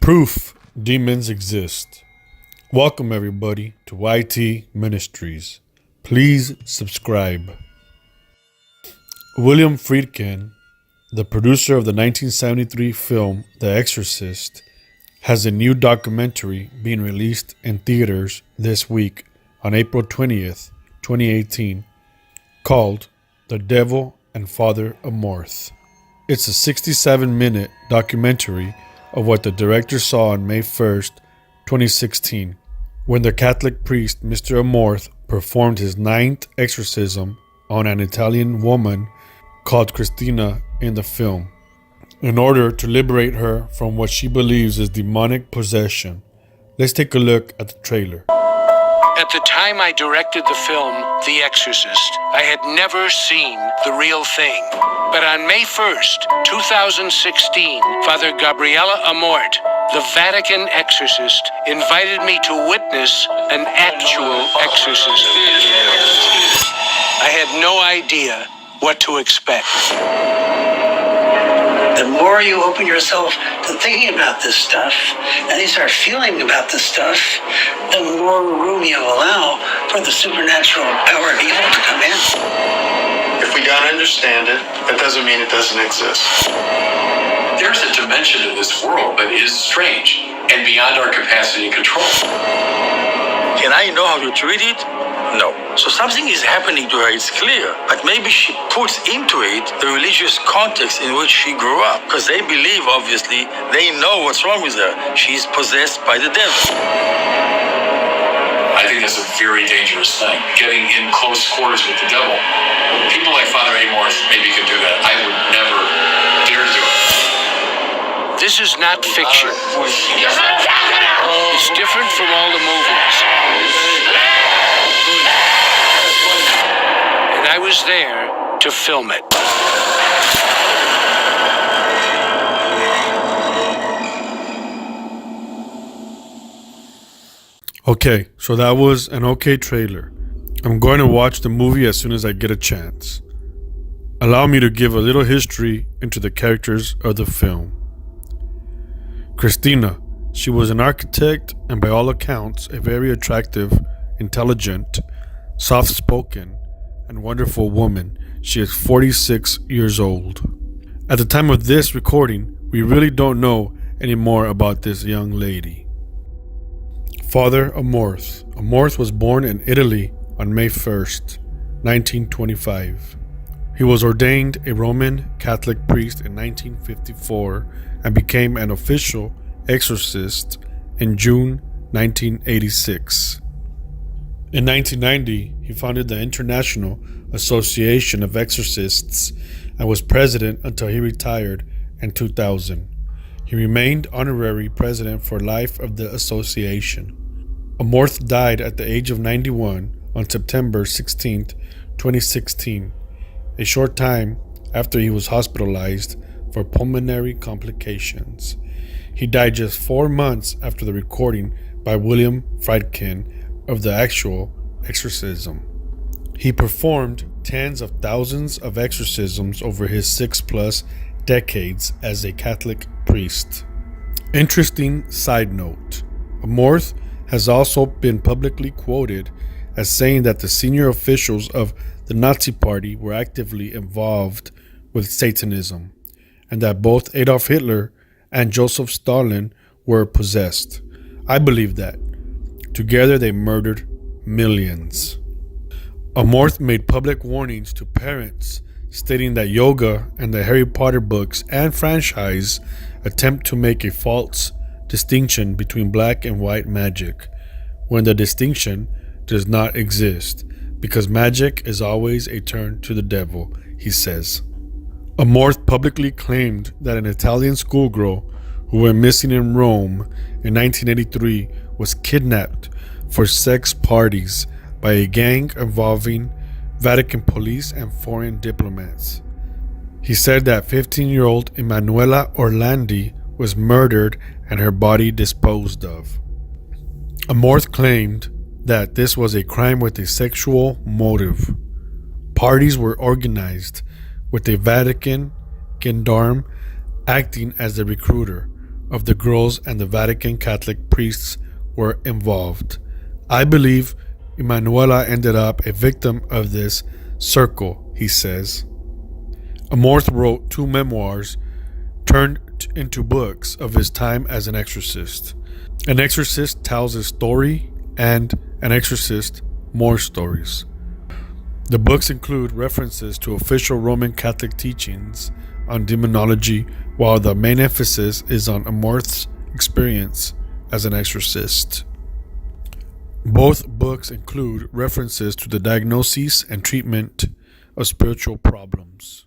Proof demons exist. Welcome, everybody, to YTMinistries. Please subscribe. William Friedkin, the producer of the 1973 film The Exorcist, has a new documentary being released in theaters this week on April 20th, 2018, called The Devil and Father Amorth. It's a 67-minute documentary of what the director saw on May 1st, 2016, when the Catholic priest Mr. Amorth performed his ninth exorcism on an Italian woman called Christina in the film, in order to liberate her from what she believes is demonic possession. Let's take a look at the trailer. At the time I directed the film, The Exorcist, I had never seen the real thing. But on May 1st, 2016, Father Gabriele Amorth, the Vatican exorcist, invited me to witness an actual exorcism. I had no idea what to expect. The more you open yourself to thinking about this stuff, and you start feeling about this stuff, the more room you allow for the supernatural power of evil to come in. If we don't understand it, that doesn't mean it doesn't exist. There's a dimension of this world that is strange and beyond our capacity and control. Can I know how to treat it? No. So something is happening to her, it's clear. But maybe she puts into it the religious context in which she grew up. Because they believe, obviously, they know what's wrong with her. She's possessed by the devil. I think that's a very dangerous thing, getting in close quarters with the devil. People like Father Amorth maybe could do that. I would never dare do it. This is not fiction. It's different from all the movies. And I was there to film it. Okay, so that was an okay trailer. I'm going to watch the movie as soon as I get a chance. Allow me to give a little history into the characters of the film. Christina, she was an architect and by all accounts a very attractive, intelligent, soft-spoken, and wonderful woman. She is 46 years old. At the time of this recording, we really don't know any more about this young lady. Father Amorth. Amorth was born in Italy on May 1st, 1925. He was ordained a Roman Catholic priest in 1954 and became an official exorcist in June 1986. In 1990, he founded the International Association of Exorcists and was president until he retired in 2000. He remained honorary president for life of the association. Amorth died at the age of 91 on September 16, 2016, a short time after he was hospitalized for pulmonary complications. He died just 4 months after the recording by William Friedkin of the actual exorcism. He performed tens of thousands of exorcisms over his 6+ decades as a Catholic priest. Interesting side note, Amorth has also been publicly quoted as saying that the senior officials of the Nazi Party were actively involved with Satanism, and that both Adolf Hitler and Joseph Stalin were possessed. I believe that. Together they murdered millions. Amorth made public warnings to parents stating that yoga and the Harry Potter books and franchise attempt to make a false distinction between black and white magic, when the distinction does not exist, because magic is always a turn to the devil, he says. Amorth publicly claimed that an Italian schoolgirl who went missing in Rome in 1983 was kidnapped for sex parties by a gang involving Vatican police and foreign diplomats. He said that 15-year-old Emanuela Orlandi was murdered and her body disposed of. Amorth claimed that this was a crime with a sexual motive. Parties were organized with the Vatican gendarme acting as the recruiter, of the girls and the Vatican Catholic priests were involved. I believe Emanuela ended up a victim of this circle, he says. Amorth wrote 2 memoirs turned into books of his time as an exorcist. An Exorcist tells his story, and An Exorcist more stories. The books include references to official Roman Catholic teachings on demonology, while the main emphasis is on Amorth's experience as an exorcist. Both books include references to the diagnosis and treatment of spiritual problems.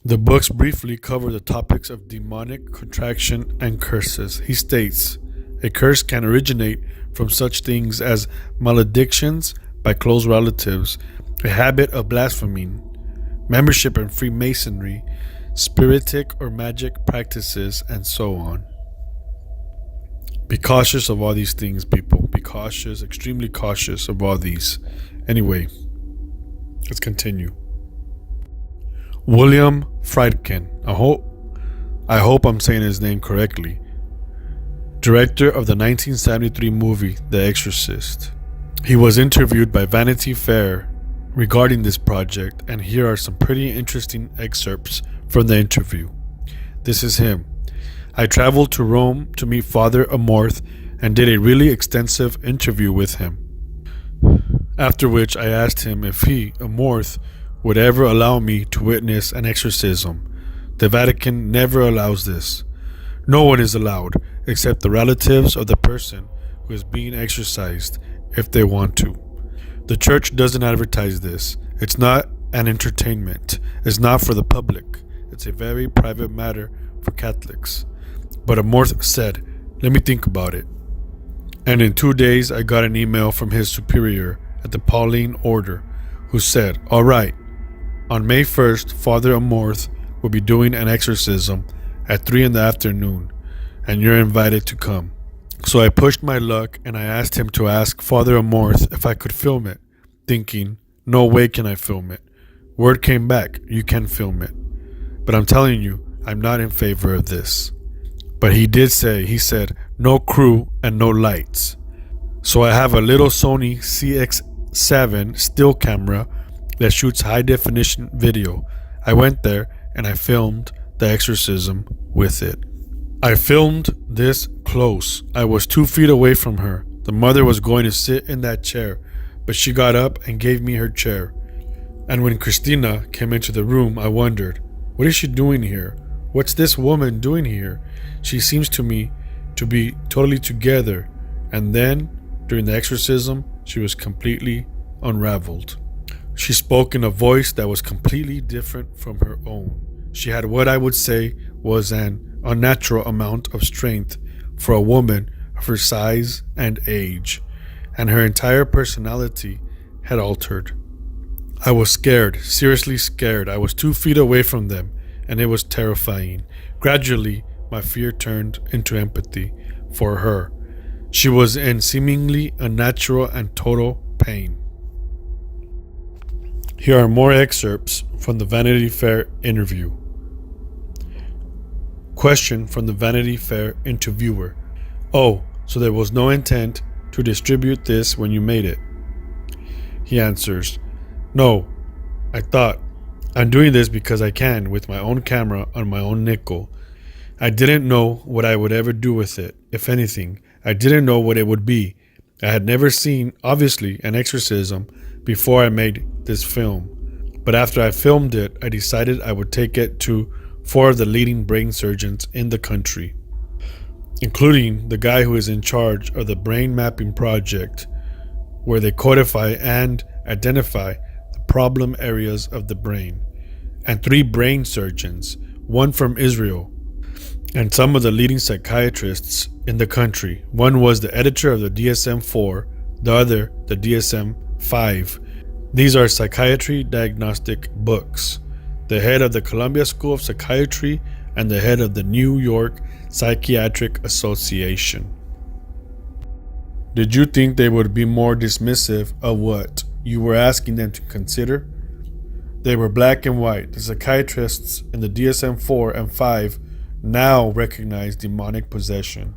The books briefly cover the topics of demonic contraction and curses. He states, a curse can originate from such things as maledictions by close relatives, a habit of blaspheming, membership in Freemasonry, spiritic or magic practices, and so on. Be cautious of all these things, people. Be cautious, extremely cautious of all these. Anyway, let's continue. William Friedkin, I hope I'm saying his name correctly, director of the 1973 movie The Exorcist. He was interviewed by Vanity Fair regarding this project, and here are some pretty interesting excerpts from the interview. This is him. I traveled to Rome to meet Father Amorth and did a really extensive interview with him. After which I asked him if he, Amorth, would ever allow me to witness an exorcism. The Vatican never allows this. No one is allowed except the relatives of the person who is being exorcised if they want to. The church doesn't advertise this. It's not an entertainment. It's not for the public. It's a very private matter for Catholics. But Amorth said, let me think about it. And in 2 days I got an email from his superior at the Pauline Order who said, all right, on May 1st, Father Amorth will be doing an exorcism at 3 p.m, and you're invited to come. So I pushed my luck and I asked him to ask Father Amorth if I could film it, thinking, no way can I film it. Word came back, you can film it. But I'm telling you, I'm not in favor of this. But he did say, he said, no crew and no lights. So I have a little Sony CX7 still camera that shoots high definition video. I went there and I filmed the exorcism with it. I filmed this close. I was 2 feet away from her. The mother was going to sit in that chair, but she got up and gave me her chair. And when Christina came into the room, I wondered, what is she doing here? What's this woman doing here? She seems to me to be totally together. And then, during the exorcism, she was completely unraveled. She spoke in a voice that was completely different from her own. She had what I would say was an unnatural amount of strength for a woman of her size and age, and her entire personality had altered. I was scared, seriously scared. I was 2 feet away from them, and it was terrifying. Gradually, my fear turned into empathy for her. She was in seemingly unnatural and total pain. Here are more excerpts from the Vanity Fair interview. Question from the Vanity Fair interviewer. Oh, so there was no intent to distribute this when you made it? He answers, no, I thought, I'm doing this because I can with my own camera on my own nickel. I didn't know what I would ever do with it, if anything. I didn't know what it would be. I had never seen, obviously, an exorcism before I made this film. But after I filmed it, I decided I would take it to 4 of the leading brain surgeons in the country, including the guy who is in charge of the brain mapping project, where they codify and identify the problem areas of the brain, and 3 brain surgeons, 1 from Israel, and some of the leading psychiatrists in the country. One was the editor of the DSM-4, the other the DSM-5. These are psychiatry diagnostic books. The head of the Columbia School of Psychiatry and the head of the New York Psychiatric Association. Did you think they would be more dismissive of what you were asking them to consider? They were black and white. The psychiatrists in the DSM-4 and 5 now recognize demonic possession.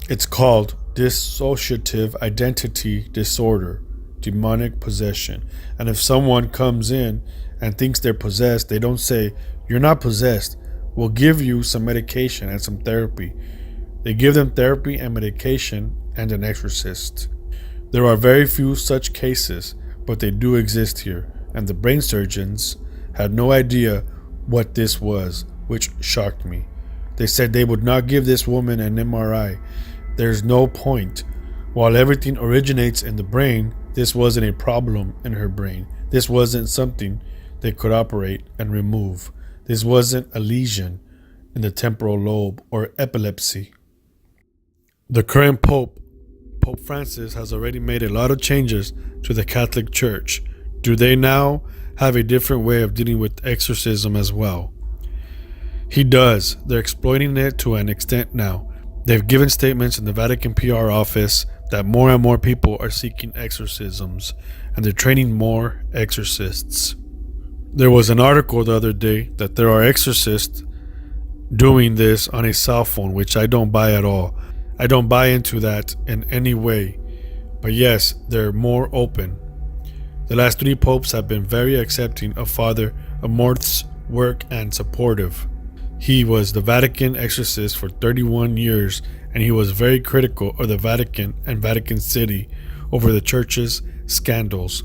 It's called dissociative identity disorder, demonic possession. And if someone comes in and thinks they're possessed, they don't say, "You're not possessed. We'll give you some medication and some therapy." They give them therapy and medication and an exorcist. There are very few such cases, but they do exist here, and the brain surgeons had no idea what this was, which shocked me. They said they would not give this woman an MRI. There's no point. While everything originates in the brain, this wasn't a problem in her brain. This wasn't something they could operate and remove. This wasn't a lesion in the temporal lobe or epilepsy. The current Pope, Pope Francis, has already made a lot of changes to the Catholic Church. Do they now have a different way of dealing with exorcism as well? He does. They're exploiting it to an extent now. They've given statements in the Vatican PR office that more and more people are seeking exorcisms, and they're training more exorcists. There was an article the other day that there are exorcists doing this on a cell phone, which I don't buy at all. I don't buy into that in any way. But yes, they're more open. The last 3 popes have been very accepting of Father Amorth's work and supportive. He was the Vatican exorcist for 31 years, and he was very critical of the Vatican and Vatican City over the church's scandals.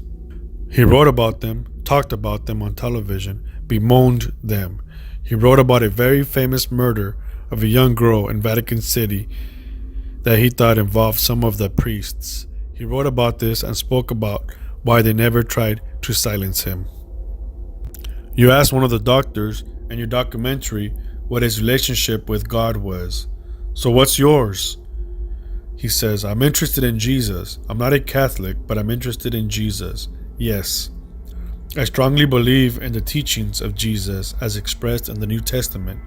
He wrote about them, talked about them on television, bemoaned them. He wrote about a very famous murder of a young girl in Vatican City that he thought involved some of the priests. He wrote about this and spoke about why they never tried to silence him. You asked one of the doctors in your documentary what his relationship with God was. So what's yours? He says, "I'm interested in Jesus. I'm not a Catholic, but I'm interested in Jesus. Yes. I strongly believe in the teachings of Jesus as expressed in the New Testament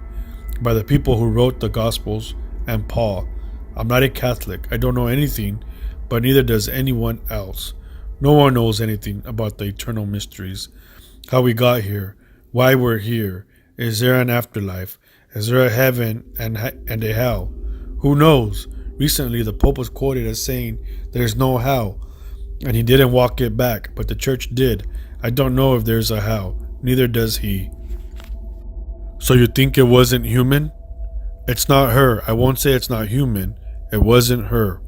by the people who wrote the Gospels and Paul. I'm not a Catholic. I don't know anything, but neither does anyone else. No one knows anything about the eternal mysteries, how we got here, why we're here. Is there an afterlife? Is there a heaven and a hell? Who knows? Recently, the Pope was quoted as saying there's no hell, and he didn't walk it back, but the church did. I don't know if there's a hell. Neither does he." So you think it wasn't human? It's not her. I won't say it's not human. It wasn't her.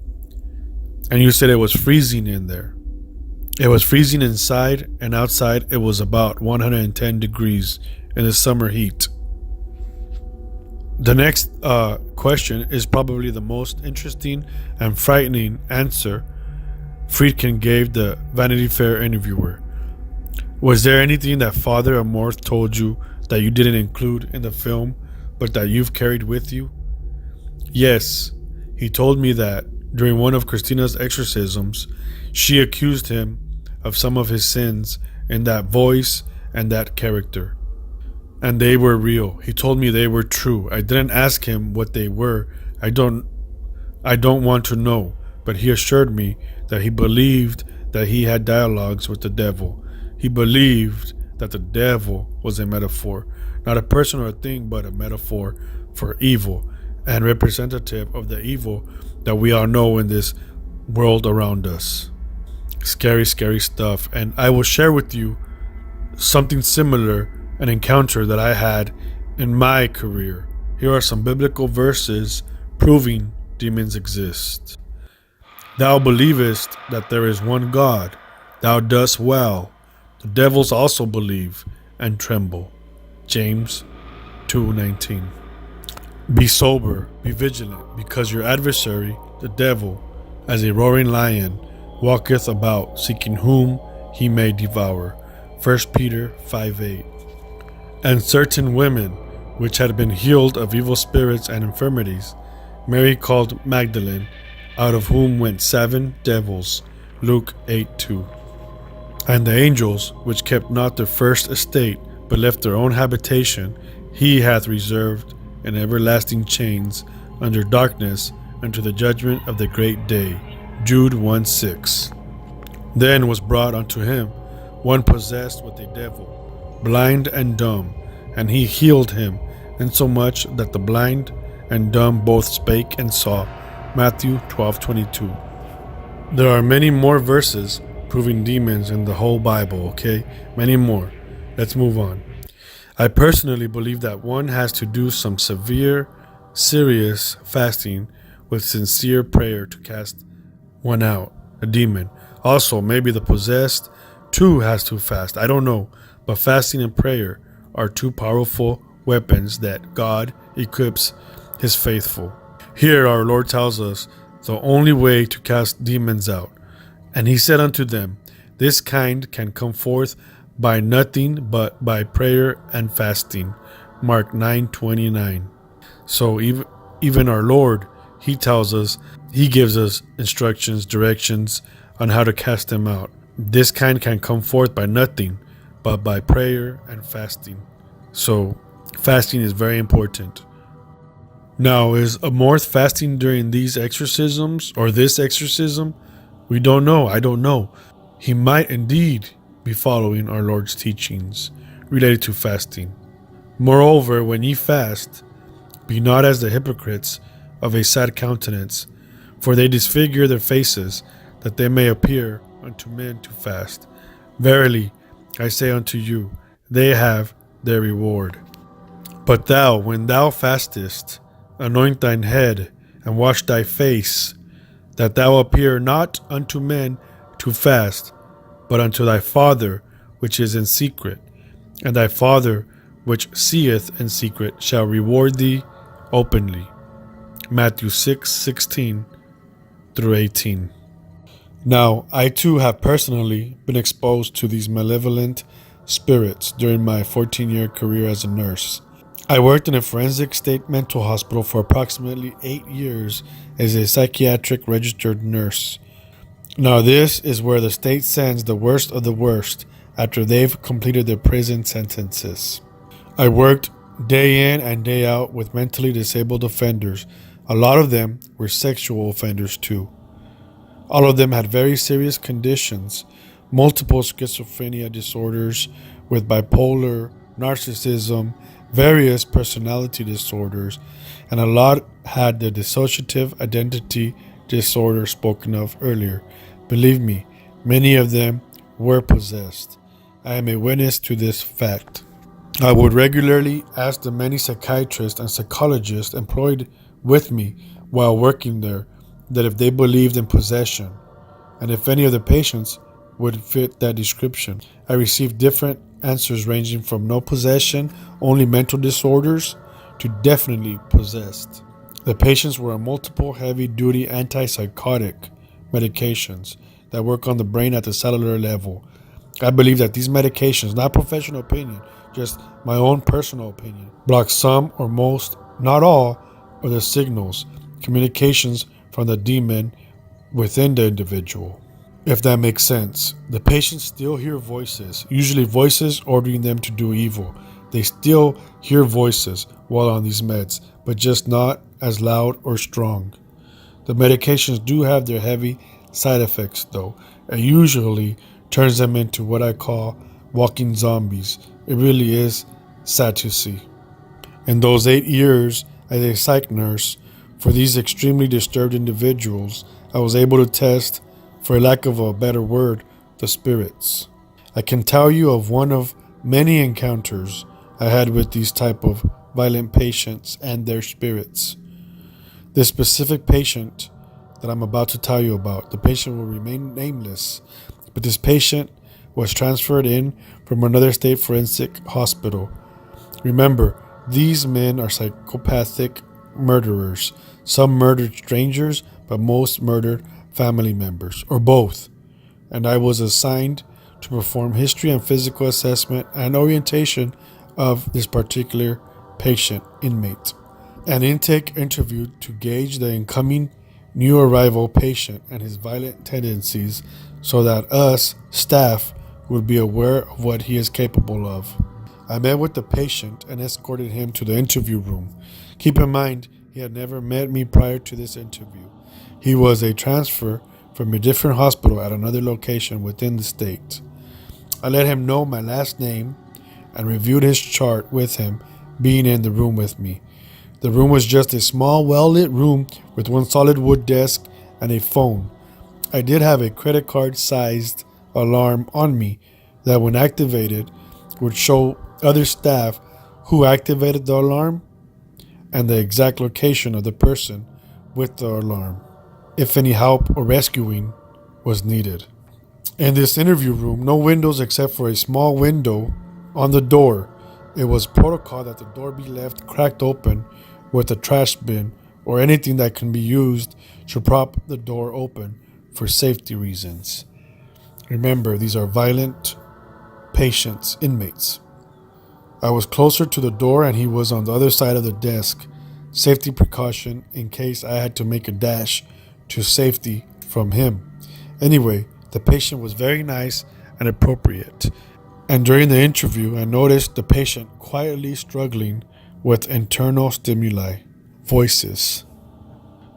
And you said it was freezing in there. It was freezing inside, and outside it was about 110 degrees in the summer heat. The next question is probably the most interesting and frightening answer Friedkin gave the Vanity Fair interviewer. Was there anything that Father Amorth told you that you didn't include in the film, but that you've carried with you? Yes, he told me that during one of Christina's exorcisms, she accused him of some of his sins in that voice and that character. And they were real. He told me they were true. I didn't ask him what they were. I don't want to know. But he assured me that he believed that he had dialogues with the devil. He believed that the devil was a metaphor, not a person or a thing, but a metaphor for evil and representative of the evil that we all know in this world around us. Scary, scary stuff. And I will share with you something similar, an encounter that I had in my career. Here are some biblical verses proving demons exist. "Thou believest that there is one God. Thou dost well. The devils also believe and tremble." James 2:19. "Be sober, be vigilant, because your adversary, the devil, as a roaring lion, walketh about, seeking whom he may devour." 1 Peter 5:8. "And certain women, which had been healed of evil spirits and infirmities, Mary called Magdalene, out of whom went 7 devils." Luke 8:2. "And the angels, which kept not their first estate, but left their own habitation, he hath reserved in everlasting chains under darkness unto the judgment of the great day." Jude 1:6. "Then was brought unto him one possessed with a devil, blind and dumb, and he healed him, insomuch that the blind and dumb both spake and saw. Matthew 12:22. There are many more verses proving demons in the whole Bible, okay? Many more. Let's move on. I personally believe that one has to do some severe, serious fasting with sincere prayer to cast one out, a demon. Also, maybe the possessed too has to fast. I don't know. But fasting and prayer are two powerful weapons that God equips his faithful. Here our Lord tells us the only way to cast demons out. And he said unto them, this kind can come forth by nothing but by prayer and fasting. Mark 9:29. So even our Lord, he tells us, he gives us instructions, directions on how to cast them out. This kind can come forth by nothing but by prayer and fasting. So fasting is very important. Now, is Amorth fasting during these exorcisms or this exorcism? We don't know. I don't know. He might indeed be following our Lord's teachings related to fasting. Moreover, when ye fast, be not as the hypocrites of a sad countenance, for they disfigure their faces, that they may appear unto men to fast. Verily, I say unto you, they have their reward. But thou, when thou fastest, anoint thine head, and wash thy face, that thou appear not unto men to fast, but unto thy Father which is in secret, and thy Father which seeth in secret shall reward thee openly. Matthew 6:16 through 18. Now, I too have personally been exposed to these malevolent spirits during my 14-year career as a nurse. I worked in a forensic state mental hospital for approximately 8 years as a psychiatric registered nurse. Now, this is where the state sends the worst of the worst after they've completed their prison sentences. I worked day in and day out with mentally disabled offenders. A lot of them were sexual offenders too. All of them had very serious conditions, multiple schizophrenia disorders with bipolar, narcissism, various personality disorders, and a lot had the dissociative identity disorder spoken of earlier. Believe me, many of them were possessed. I am a witness to this fact. I would regularly ask the many psychiatrists and psychologists employed with me while working there that if they believed in possession, and if any of the patients would fit that description. I received different answers ranging from no possession, only mental disorders, to definitely possessed. The patients were on multiple heavy-duty antipsychotic medications that work on the brain at the cellular level. I believe that these medications, not professional opinion, just my own personal opinion, block some or most, not all, of the signals, communications from the demon within the individual. If that makes sense, the patients still hear voices, usually voices ordering them to do evil. They still hear voices while on these meds, but just not as loud or strong. The medications do have their heavy side effects though, and usually turns them into what I call walking zombies. It really is sad to see. In those 8 years as a psych nurse, for these extremely disturbed individuals, I was able to test, for lack of a better word, the spirits. I can tell you of one of many encounters I had with these type of violent patients and their spirits. This specific patient that I'm about to tell you about, the patient will remain nameless, but this patient was transferred in from another state forensic hospital. Remember, these men are psychopathic murderers. Some murdered strangers, but most murdered family members, or both. And I was assigned to perform history and physical assessment and orientation of this particular patient inmate. An intake interview to gauge the incoming new arrival patient and his violent tendencies so that us, staff, would be aware of what he is capable of. I met with the patient and escorted him to the interview room. Keep in mind, he had never met me prior to this interview. He was a transfer from a different hospital at another location within the state. I let him know my last name and reviewed his chart with him being in the room with me. The room was just a small, well-lit room with one solid wood desk and a phone. I did have a credit card-sized alarm on me that, when activated, would show other staff who activated the alarm and the exact location of the person with the alarm, if any help or rescuing was needed. In this interview room, no windows except for a small window on the door. It was protocol that the door be left cracked open with a trash bin or anything that can be used to prop the door open for safety reasons. Remember, these are violent patients, inmates. I was closer to the door and he was on the other side of the desk. Safety precaution in case I had to make a dash to safety from him. Anyway, the patient was very nice and appropriate. And during the interview, I noticed the patient quietly struggling with internal stimuli, voices.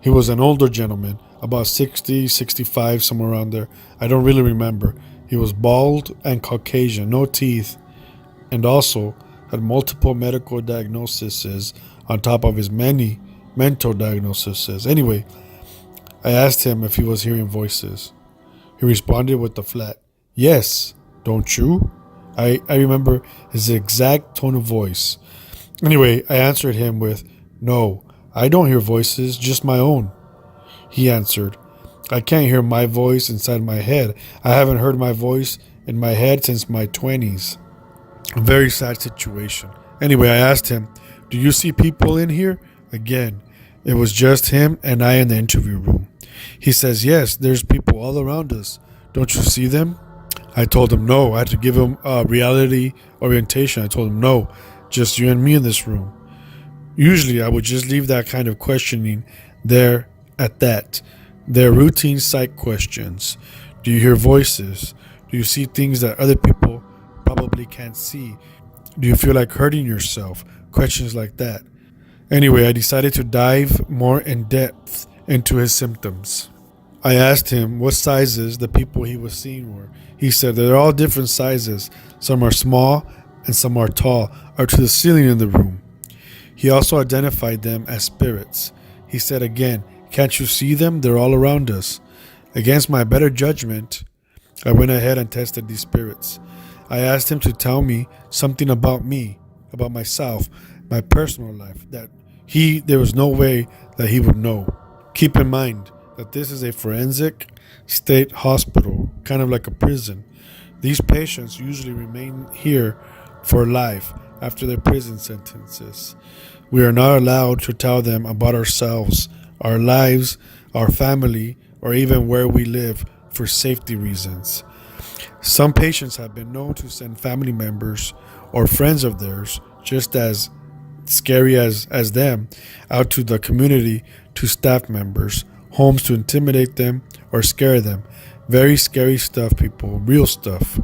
He was an older gentleman, about 60, 65, somewhere around there. I don't really remember. He was bald and Caucasian, no teeth, and also had multiple medical diagnoses on top of his many mental diagnoses. Anyway, I asked him if he was hearing voices. He responded with a flat, "Yes, don't you?" I remember his exact tone of voice. Anyway, I answered him with, "No, I don't hear voices, just my own." He answered, "I can't hear my voice inside my head. I haven't heard my voice in my head since my 20s. A very sad situation. Anyway, I asked him, "Do you see people in here?" Again, it was just him and I in the interview room. He says, "Yes, there's people all around us. Don't you see them?" I told him no. I had to give him a reality orientation. I told him no, just you and me in this room. Usually I would just leave that kind of questioning there at that. They're routine psych questions. Do you hear voices? Do you see things that other people probably can't see? Do you feel like hurting yourself? Questions like that. Anyway, I decided to dive more in depth into his symptoms. I asked him what sizes the people he was seeing were. He said they're all different sizes. Some are small and some are tall, or to the ceiling in the room. He also identified them as spirits. He said again, "Can't you see them? They're all around us." Against my better judgment, I went ahead and tested these spirits. I asked him to tell me something about me, about myself, my personal life, that there was no way that he would know. Keep in mind that this is a forensic state hospital, kind of like a prison. These patients usually remain here for life after their prison sentences. We are not allowed to tell them about ourselves, our lives, our family, or even where we live for safety reasons. Some patients have been known to send family members or friends of theirs, just as scary as them, out to the community, to staff members, homes, to intimidate them or scare them. Very scary stuff, people. Real stuff.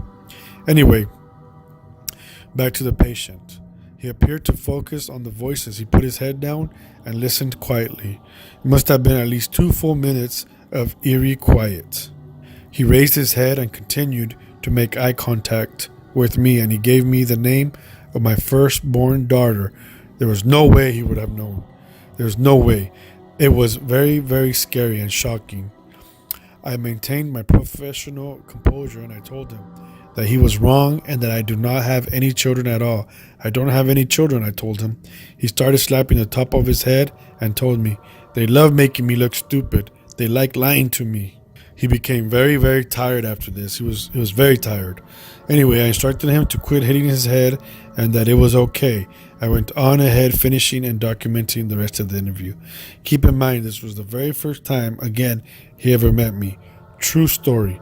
Anyway, back to the patient. He appeared to focus on the voices. He put his head down and listened quietly. It must have been at least 2 full minutes of eerie quiet. He raised his head and continued to make eye contact with me, and he gave me the name of my firstborn daughter. There was no way he would have known. There's no way. It was very, very scary and shocking. I maintained my professional composure and I told him that he was wrong and that I do not have any children at all. I don't have any children, I told him. He started slapping the top of his head and told me, "They love making me look stupid. They like lying to me." He became very, very tired after this. He was very tired. Anyway, I instructed him to quit hitting his head and that it was okay. I went on ahead, finishing and documenting the rest of the interview. Keep in mind, this was the very first time, again, he ever met me. True story.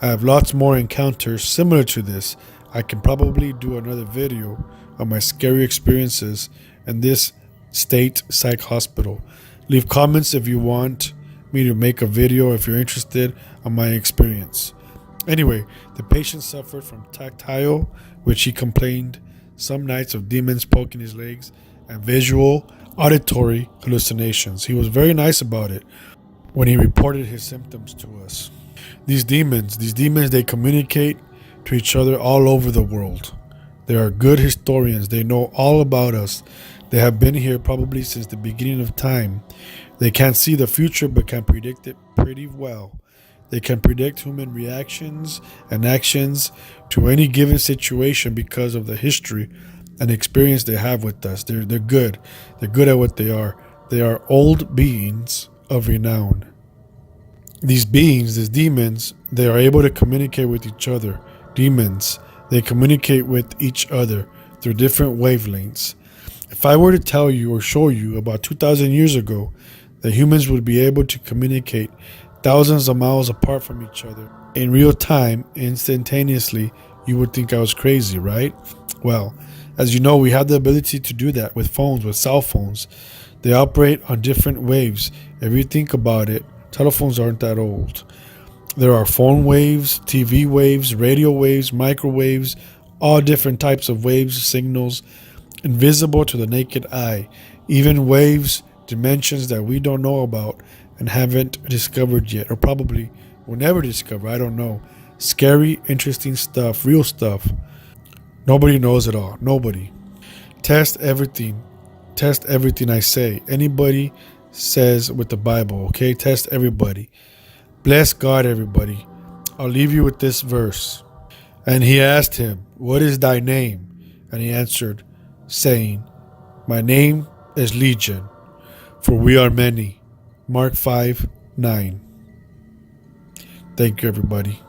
I have lots more encounters similar to this. I can probably do another video on my scary experiences in this state psych hospital. Leave comments if you want me to make a video, if you're interested, on my experience. Anyway, the patient suffered from tactile, which he complained some nights of demons poking his legs, and visual, auditory hallucinations. He was very nice about it when he reported his symptoms to us. These demons, they communicate to each other all over the world. They are good historians. They know all about us. They have been here probably since the beginning of time. They can't see the future but can predict it pretty well. They can predict human reactions and actions to any given situation because of the history and experience they have with us. They're good. They're good at what they are. They are old beings of renown. These beings, these demons, they are able to communicate with each other. Demons, they communicate with each other through different wavelengths. If I were to tell you or show you about 2,000 years ago that humans would be able to communicate thousands of miles apart from each other in real time, instantaneously, you would think I was crazy, right? Well, as you know, we have the ability to do that with phones, with cell phones. They operate on different waves. If you think about it, telephones aren't that old. There are phone waves, TV waves, radio waves, microwaves, all different types of waves, signals, invisible to the naked eye, even waves, dimensions that we don't know about and haven't discovered yet, or probably will never discover. I don't know. Scary, interesting stuff, real stuff. Nobody knows it all. Nobody. Test everything. Test everything I say. Anybody says with the Bible, okay? Test everybody. Bless God, everybody. I'll leave you with this verse. And he asked him, "What is thy name?" And he answered, saying, "My name is Legion, for we are many." Mark 5:9. Thank you, everybody.